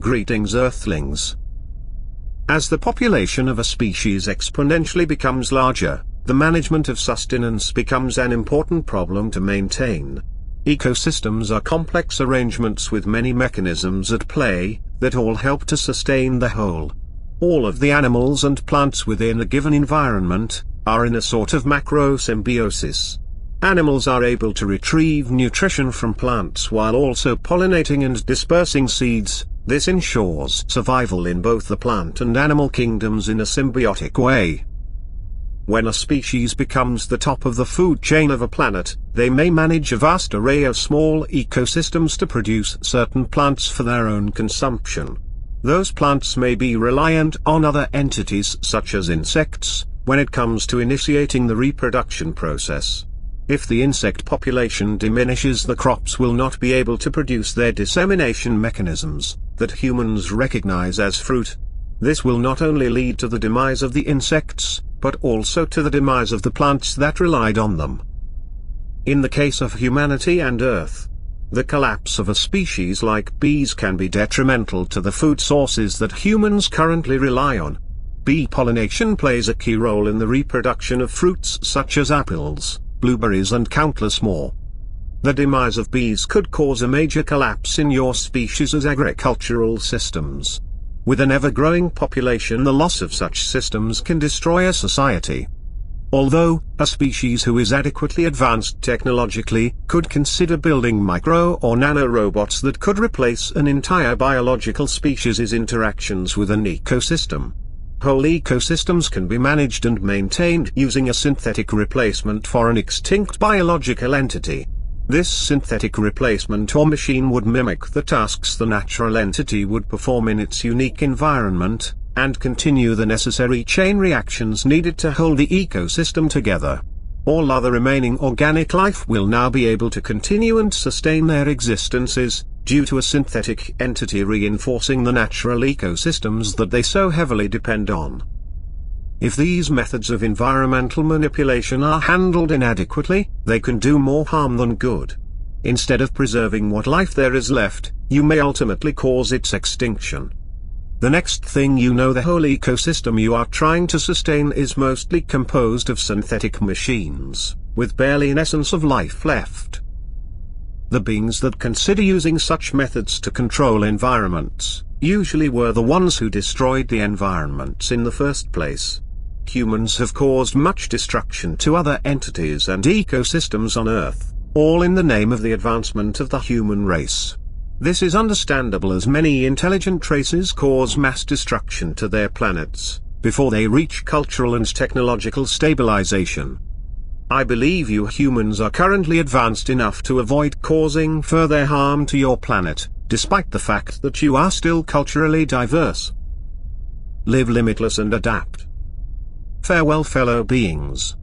Greetings Earthlings. As the population of a species exponentially becomes larger, the management of sustenance becomes an important problem to maintain. Ecosystems are complex arrangements with many mechanisms at play, that all help to sustain the whole. All of the animals and plants within a given environment are in a sort of macro-symbiosis. Animals are able to retrieve nutrition from plants while also pollinating and dispersing seeds. This ensures survival in both the plant and animal kingdoms in a symbiotic way. When a species becomes the top of the food chain of a planet, they may manage a vast array of small ecosystems to produce certain plants for their own consumption. Those plants may be reliant on other entities such as insects, when it comes to initiating the reproduction process. If the insect population diminishes, the crops will not be able to produce their dissemination mechanisms, that humans recognize as fruit. This will not only lead to the demise of the insects, but also to the demise of the plants that relied on them. In the case of humanity and Earth, the collapse of a species like bees can be detrimental to the food sources that humans currently rely on. Bee pollination plays a key role in the reproduction of fruits such as apples, blueberries and countless more. The demise of bees could cause a major collapse in your species' agricultural systems. With an ever-growing population, the loss of such systems can destroy a society. Although, a species who is adequately advanced technologically could consider building micro or nano-robots that could replace an entire biological species' interactions with an ecosystem. Whole ecosystems can be managed and maintained using a synthetic replacement for an extinct biological entity. This synthetic replacement or machine would mimic the tasks the natural entity would perform in its unique environment, and continue the necessary chain reactions needed to hold the ecosystem together. All other remaining organic life will now be able to continue and sustain their existences, due to a synthetic entity reinforcing the natural ecosystems that they so heavily depend on. If these methods of environmental manipulation are handled inadequately, they can do more harm than good. Instead of preserving what life there is left, you may ultimately cause its extinction. The next thing you know, the whole ecosystem you are trying to sustain is mostly composed of synthetic machines, with barely an essence of life left. The beings that consider using such methods to control environments, usually were the ones who destroyed the environments in the first place. Humans have caused much destruction to other entities and ecosystems on Earth, all in the name of the advancement of the human race. This is understandable, as many intelligent races cause mass destruction to their planets, before they reach cultural and technological stabilization. I believe you humans are currently advanced enough to avoid causing further harm to your planet, despite the fact that you are still culturally diverse. Live limitless and adapt. Farewell, fellow beings.